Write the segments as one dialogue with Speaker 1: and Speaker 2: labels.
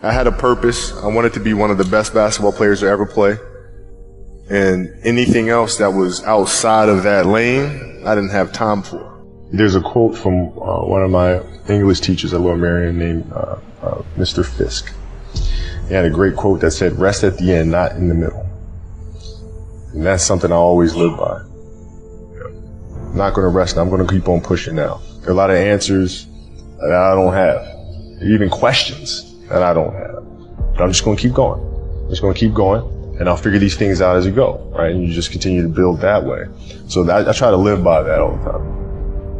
Speaker 1: I had a purpose. I wanted to be one of the best basketball players to ever play. And anything else that was outside of that lane, I didn't have time for. There's a quote from one of my English teachers at Lower Merion named Mr. Fisk. He had a great quote that said, "Rest at the end, not in the middle." And that's something I always live by. I'm not going to rest. I'm going to keep on pushing now. There are a lot of answers that I don't have, even questions that I don't have. But I'm just going to keep going. I'm just going to keep going, and I'll figure these things out as we go, right? And you just continue to build that way. So I try to live by that all the time.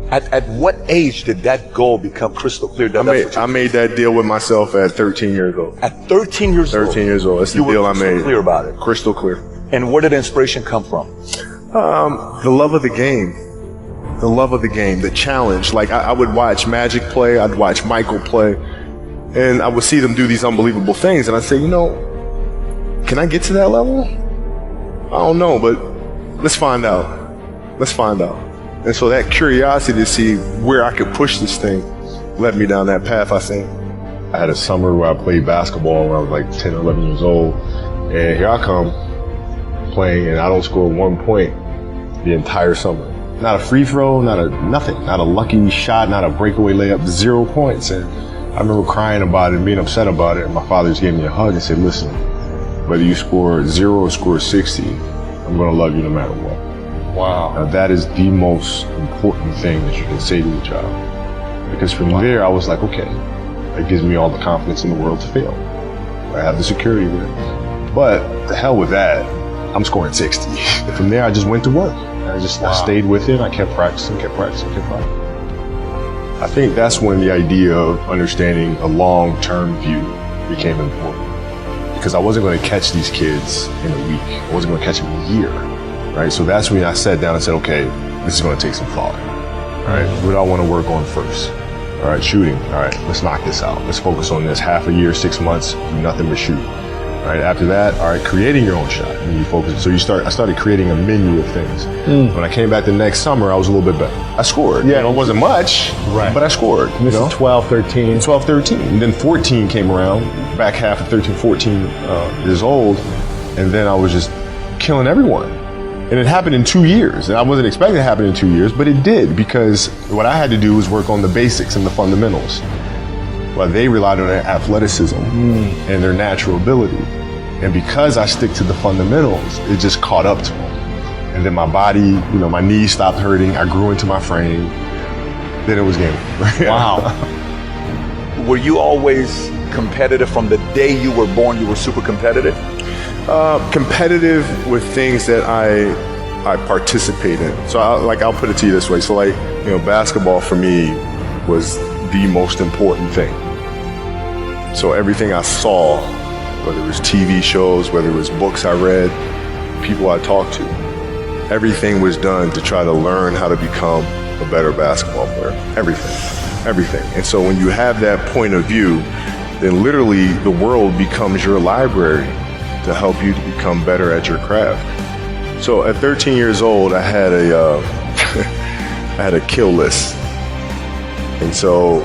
Speaker 2: At what age did that goal become crystal clear?
Speaker 1: I made that deal with myself at 13 years old.
Speaker 2: At 13 years old?
Speaker 1: 13 years old. That's the deal I made.
Speaker 2: Crystal clear about it?
Speaker 1: Crystal clear.
Speaker 2: And where did inspiration come from?
Speaker 1: The love of the game. The love of the game, the challenge. Like I would watch Magic play, I'd watch Michael play, and I would see them do these unbelievable things, and I'd say, can I get to that level? I don't know, but let's find out. Let's find out. And so that curiosity to see where I could push this thing led me down that path, I think. I had a summer where I played basketball when I was like 10 or 11 years old, and here I come playing, and I don't score 1 point the entire summer. Not a free throw, nothing, not a lucky shot, not a breakaway layup, 0 points. And I remember crying about it and being upset about it. And my father just gave me a hug and said, "Listen, whether you score 0 or score 60, I'm going to love you no matter what."
Speaker 2: Wow.
Speaker 1: Now that is the most important thing that you can say to a child. Because from there, I was like, okay, that gives me all the confidence in the world to fail. I have the security with it. But the hell with that, I'm scoring 60. And from there, I just went to work. I stayed with it. I kept practicing. I think that's when the idea of understanding a long-term view became important. Because I wasn't going to catch these kids in a week. I wasn't going to catch them in a year, right? So that's when I sat down and said, okay, this is going to take some thought, right? What do I want to work on first? All right, shooting. All right, let's knock this out. Let's focus on this. Half a year, 6 months, do nothing but shoot. Right, after that, all right, creating your own shot. And you focus. So I started creating a menu of things. When I came back the next summer, I was a little bit better. I scored. Yeah, it wasn't much, right, but I scored.
Speaker 3: And this is 12, 13.
Speaker 1: 12, 13. And then 14 came around, back half of 13, 14 years old. And then I was just killing everyone. And it happened in 2 years. And I wasn't expecting it to happen in 2 years, but it did, because what I had to do was work on the basics and the fundamentals. Well, they relied on their athleticism and their natural ability. And because I stick to the fundamentals, it just caught up to them. And then my body, my knees stopped hurting. I grew into my frame. Then it was game over.
Speaker 2: Wow. Were you always competitive from the day you were born? You were super competitive?
Speaker 1: Competitive with things that I participate in. So I'll put it to you this way. So basketball for me was the most important thing. So everything I saw, whether it was TV shows, whether it was books I read, people I talked to, everything was done to try to learn how to become a better basketball player. Everything. And so when you have that point of view, then literally the world becomes your library to help you to become better at your craft. So at 13 years old, I had a kill list. And so,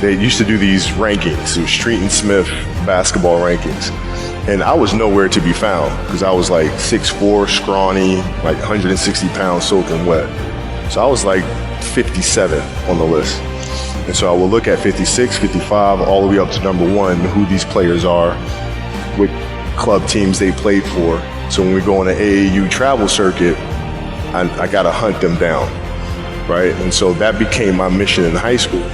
Speaker 1: they used to do these rankings, it was Street and Smith basketball rankings. And I was nowhere to be found because I was like 6'4", scrawny, like 160 pounds soaking wet. So I was like 57 on the list. And so I will look at 56, 55, all the way up to number 1, who these players are, what club teams they played for. So when we go on an AAU travel circuit, I got to hunt them down. Right? And so that became my mission in high school,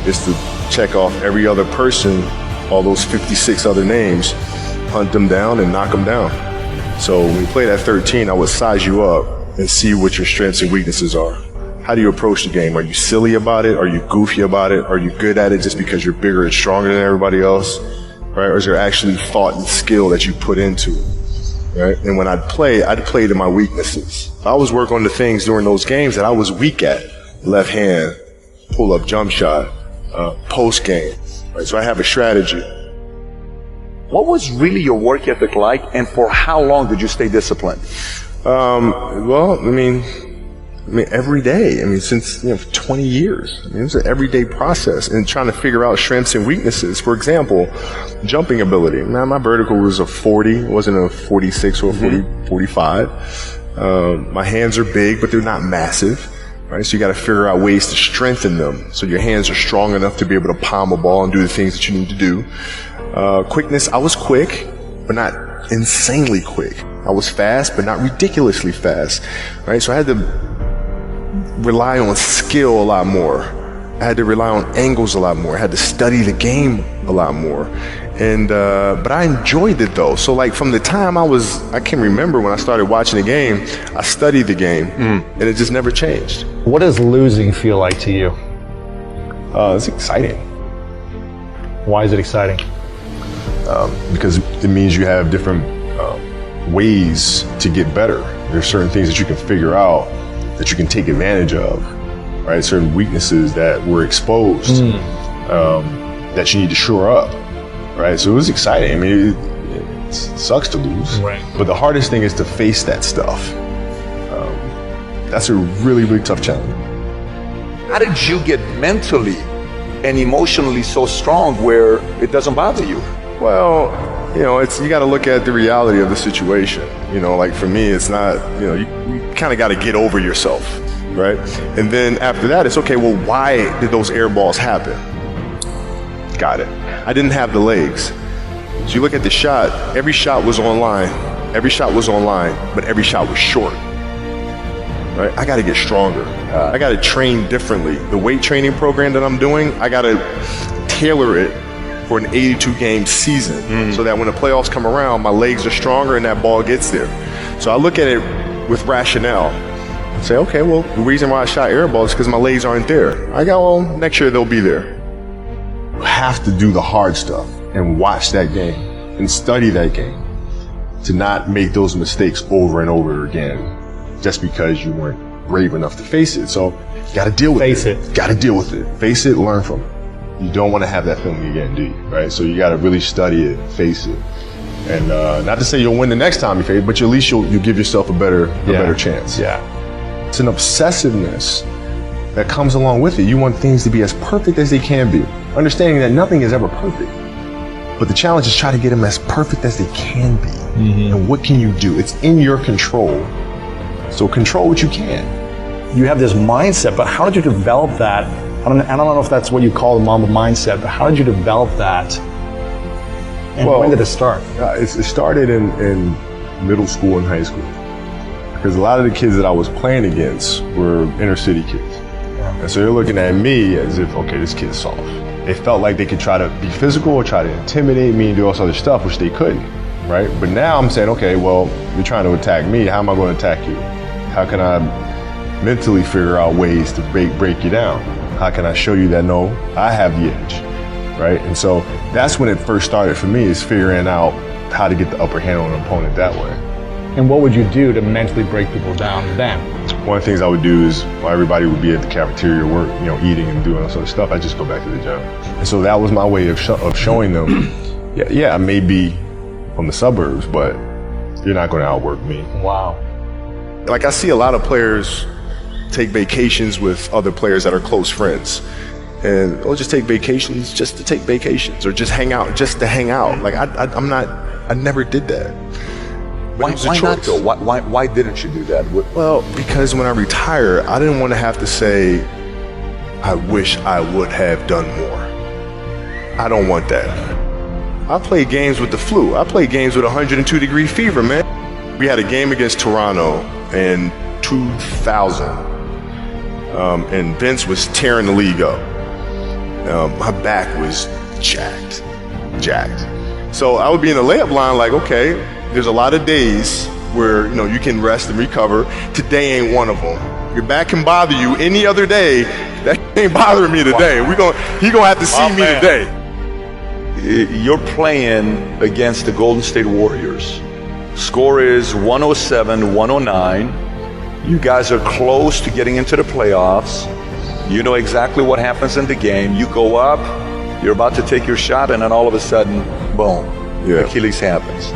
Speaker 1: is to check off every other person, all those 56 other names, hunt them down and knock them down. So when we played at 13, I would size you up and see what your strengths and weaknesses are. How do you approach the game? Are you silly about it? Are you goofy about it? Are you good at it just because you're bigger and stronger than everybody else? Right? Or is there actually thought and skill that you put into it? Right? And when I'd play to my weaknesses. I always work on the things during those games that I was weak at. Left hand, pull up jump shot, post game. Right? So I have a strategy.
Speaker 2: What was really your work ethic like, and for how long did you stay disciplined?
Speaker 1: Well, I mean, every day. I mean, since, 20 years. I mean, it was an everyday process and trying to figure out strengths and weaknesses. For example, jumping ability. Now, my vertical was a 40, it wasn't a 46 or a 45. My hands are big, but they're not massive. Right, so you got to figure out ways to strengthen them so your hands are strong enough to be able to palm a ball and do the things that you need to do. Quickness, I was quick, but not insanely quick. I was fast, but not ridiculously fast. Right, so I had to rely on skill a lot more. I had to rely on angles a lot more. I had to study the game a lot more. And but I enjoyed it though. So like from the time I can remember when I started watching the game, I studied the game and it just never changed.
Speaker 3: What does losing feel like to you?
Speaker 1: It's exciting.
Speaker 3: Why is it exciting?
Speaker 1: Because it means you have different ways to get better. There's certain things that you can figure out that you can take advantage of, right? Certain weaknesses that were exposed that you need to shore up, right? So it was exciting. I mean, it sucks to lose,
Speaker 3: right?
Speaker 1: But the hardest thing is to face that stuff. That's a really, really tough challenge.
Speaker 2: How did you get mentally and emotionally so strong where it doesn't bother you?
Speaker 1: Well, you got to look at the reality of the situation. Like for me, it's not, you kind of got to get over yourself, right? And then after that, it's okay, well, why did those air balls happen? Got it. I didn't have the legs. So you look at the shot, every shot was online, but every shot was short, right? I got to get stronger. I got to train differently. The weight training program that I'm doing, I got to tailor it for an 82-game season so that when the playoffs come around, my legs are stronger and that ball gets there. So I look at it with rationale and say, okay, well, the reason why I shot air balls is because my legs aren't there. I go, well, next year they'll be there. You have to do the hard stuff and watch that game and study that game to not make those mistakes over and over again just because you weren't brave enough to face it. So you got to deal with it. Got to deal with it. Face it, learn from it. You don't want to have that feeling again, do you? Right? So you got to really study it, face it. And not to say you'll win the next time you face it, but at least you'll give yourself a better chance.
Speaker 3: Yeah.
Speaker 1: It's an obsessiveness that comes along with it. You want things to be as perfect as they can be, understanding that nothing is ever perfect. But the challenge is try to get them as perfect as they can be. And what can you do? It's in your control. So control what you can.
Speaker 3: You have this mindset, but how did you develop that? I don't know if that's what you call the Mamba mindset, but how did you develop that? And when did it start?
Speaker 1: It started in middle school and high school. Because a lot of the kids that I was playing against were inner city kids. And so they're looking at me as if, okay, this kid's soft. They felt like they could try to be physical or try to intimidate me and do all this other stuff, which they couldn't, right? But now I'm saying, okay, well, you're trying to attack me. How am I going to attack you? How can I mentally figure out ways to break you down? How can I show you that, no, I have the edge, right? And so that's when it first started for me, is figuring out how to get the upper hand on an opponent that way.
Speaker 3: And what would you do to mentally break people down then?
Speaker 1: One of the things I would do is, while everybody would be at the cafeteria eating and doing all sort of stuff, I just go back to the gym. And so that was my way of showing them, yeah, I may be from the suburbs, but you're not going to outwork me.
Speaker 3: Wow.
Speaker 1: Like I see a lot of players take vacations with other players that are close friends. And they'll just take vacations just to take vacations, or just hang out just to hang out. Like I never did that.
Speaker 2: Why not though? Why didn't you do that?
Speaker 1: Well, because when I retire, I didn't want to have to say, I wish I would have done more. I don't want that. I played games with the flu. I played games with 102-degree fever, man. We had a game against Toronto in 2000, and Vince was tearing the league up. My back was jacked. So I would be in the layup line like, okay, there's a lot of days where you can rest and recover. Today ain't one of them. Your back can bother you any other day. That ain't bothering me today. He gonna have to see me today.
Speaker 2: You're playing against the Golden State Warriors. Score is 107-109. You guys are close to getting into the playoffs. You know exactly what happens in the game. You go up, you're about to take your shot, and then all of a sudden, boom, Achilles happens.